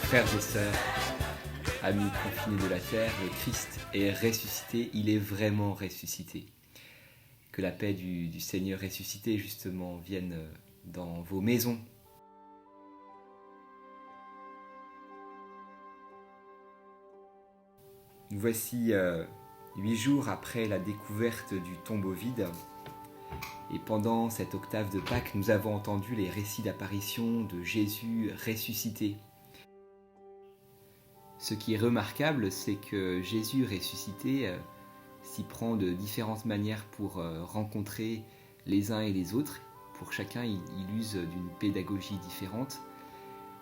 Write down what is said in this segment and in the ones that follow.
Frères et sœurs, amis confinés de la terre, le Christ est ressuscité, il est vraiment ressuscité. Que la paix du Seigneur ressuscité, justement, vienne dans vos maisons. Nous voici 8 jours après la découverte du tombeau vide. Et pendant cette octave de Pâques, nous avons entendu les récits d'apparition de Jésus ressuscité. Ce qui est remarquable, c'est que Jésus ressuscité s'y prend de différentes manières pour rencontrer les uns et les autres. Pour chacun, il use d'une pédagogie différente.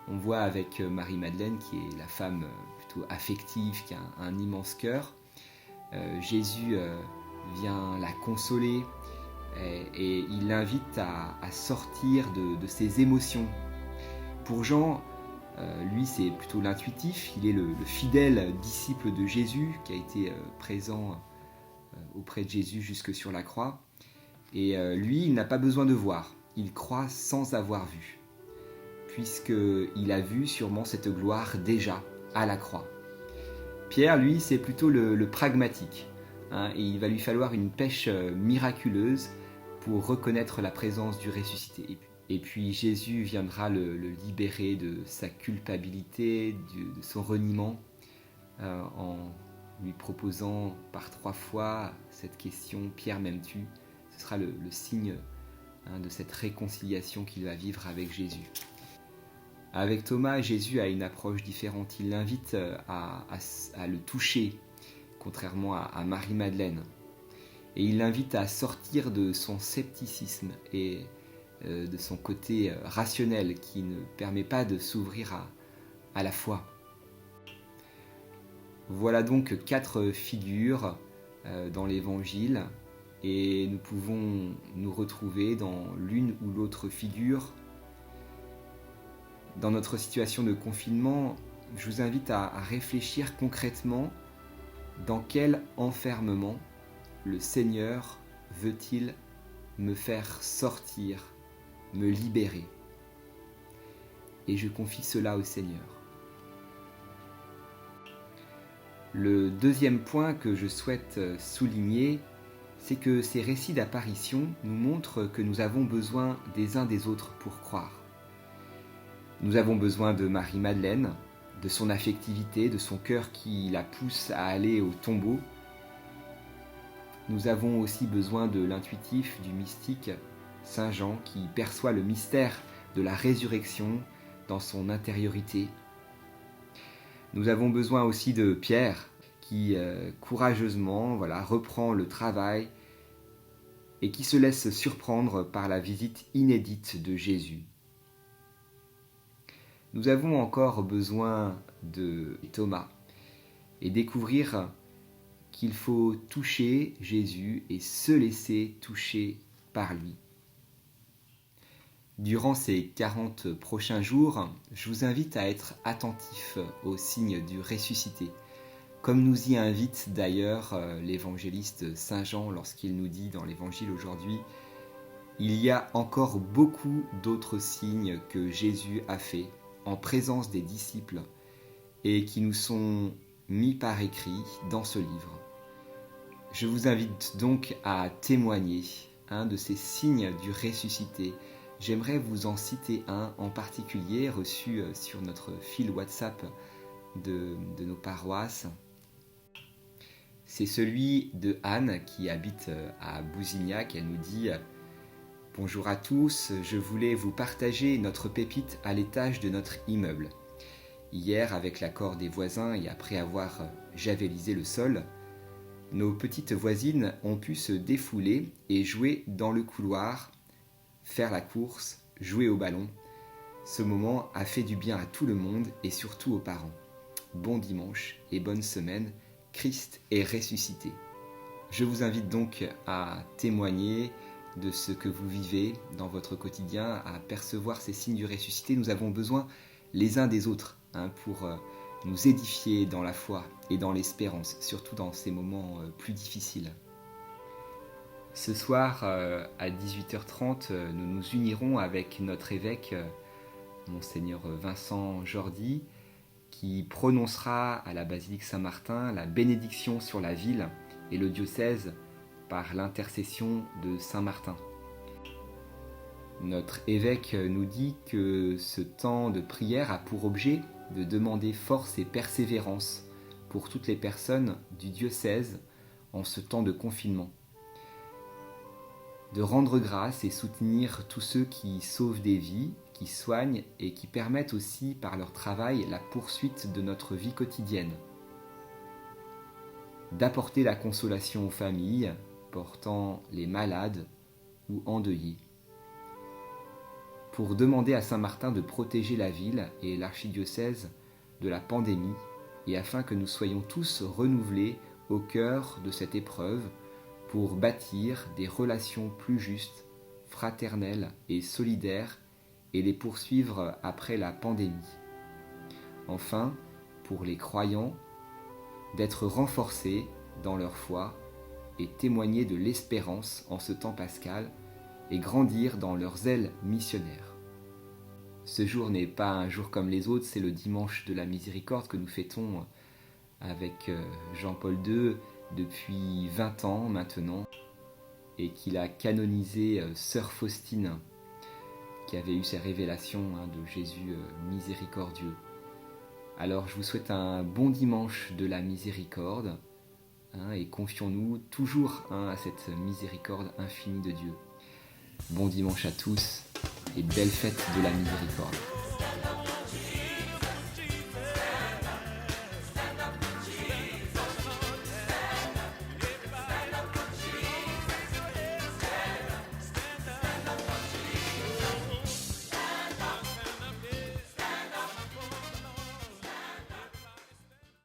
On voit avec Marie-Madeleine, qui est la femme plutôt affective, qui a un immense cœur. Jésus vient la consoler et il l'invite à sortir de ses émotions. Pour Jean, lui, c'est plutôt l'intuitif. Il est le fidèle disciple de Jésus qui a été présent auprès de Jésus jusque sur la croix. Et lui, il n'a pas besoin de voir. Il croit sans avoir vu, puisqu'il a vu sûrement cette gloire déjà à la croix. Pierre, lui, c'est plutôt le pragmatique. Et il va lui falloir une pêche miraculeuse pour reconnaître la présence du ressuscité. Et puis Jésus viendra le libérer de sa culpabilité, de son reniement, en lui proposant par 3 fois cette question « Pierre, m'aimes-tu » Ce sera le signe de cette réconciliation qu'il va vivre avec Jésus. Avec Thomas, Jésus a une approche différente. Il l'invite à le toucher, contrairement à Marie-Madeleine. Et il l'invite à sortir de son scepticisme et de son côté rationnel qui ne permet pas de s'ouvrir à la foi. Voilà donc 4 figures dans l'Évangile et nous pouvons nous retrouver dans l'une ou l'autre figure. Dans notre situation de confinement, je vous invite à réfléchir concrètement dans quel enfermement le Seigneur veut-il me faire sortir, me libérer. Et je confie cela au Seigneur. Le deuxième point que je souhaite souligner, c'est que ces récits d'apparition nous montrent que nous avons besoin des uns des autres pour croire. Nous avons besoin de Marie-Madeleine, de son affectivité, de son cœur qui la pousse à aller au tombeau. Nous avons aussi besoin de l'intuitif, du mystique, Saint Jean, qui perçoit le mystère de la résurrection dans son intériorité. Nous avons besoin aussi de Pierre, qui courageusement reprend le travail et qui se laisse surprendre par la visite inédite de Jésus. Nous avons encore besoin de Thomas et découvrir qu'il faut toucher Jésus et se laisser toucher par lui. Durant ces 40 prochains jours, je vous invite à être attentifs aux signes du ressuscité, comme nous y invite d'ailleurs l'évangéliste Saint Jean lorsqu'il nous dit dans l'évangile aujourd'hui « Il y a encore beaucoup d'autres signes que Jésus a faits en présence des disciples et qui nous sont mis par écrit dans ce livre. » Je vous invite donc à témoigner de ces signes du ressuscité. J'aimerais vous en citer un en particulier reçu sur notre fil WhatsApp de nos paroisses. C'est celui de Anne qui habite à Bousignac. Elle nous dit « Bonjour à tous, je voulais vous partager notre pépite à l'étage de notre immeuble. Hier, avec l'accord des voisins et après avoir javelisé le sol, nos petites voisines ont pu se défouler et jouer dans le couloir, faire la course, jouer au ballon. Ce moment a fait du bien à tout le monde et surtout aux parents. Bon dimanche et bonne semaine, Christ est ressuscité. » Je vous invite donc à témoigner de ce que vous vivez dans votre quotidien, à percevoir ces signes du ressuscité. Nous avons besoin les uns des autres pour nous édifier dans la foi et dans l'espérance, surtout dans ces moments plus difficiles. Ce soir, à 18h30, nous nous unirons avec notre évêque, Monseigneur Vincent Jordi, qui prononcera à la basilique Saint-Martin la bénédiction sur la ville et le diocèse par l'intercession de Saint Martin. Notre évêque nous dit que ce temps de prière a pour objet de demander force et persévérance pour toutes les personnes du diocèse en ce temps de confinement. De rendre grâce et soutenir tous ceux qui sauvent des vies, qui soignent et qui permettent aussi par leur travail la poursuite de notre vie quotidienne. D'apporter la consolation aux familles portant les malades ou endeuillés. Pour demander à Saint Martin de protéger la ville et l'archidiocèse de la pandémie et afin que nous soyons tous renouvelés au cœur de cette épreuve pour bâtir des relations plus justes, fraternelles et solidaires et les poursuivre après la pandémie. Enfin, pour les croyants, d'être renforcés dans leur foi et témoigner de l'espérance en ce temps pascal et grandir dans leur zèle missionnaire. Ce jour n'est pas un jour comme les autres, c'est le dimanche de la miséricorde que nous fêtons avec Jean-Paul II depuis 20 ans maintenant et qu'il a canonisé Sœur Faustine qui avait eu ces révélations de Jésus miséricordieux. Alors je vous souhaite un bon dimanche de la miséricorde et confions-nous toujours à cette miséricorde infinie de Dieu. Bon dimanche à tous et belle fête de la miséricorde.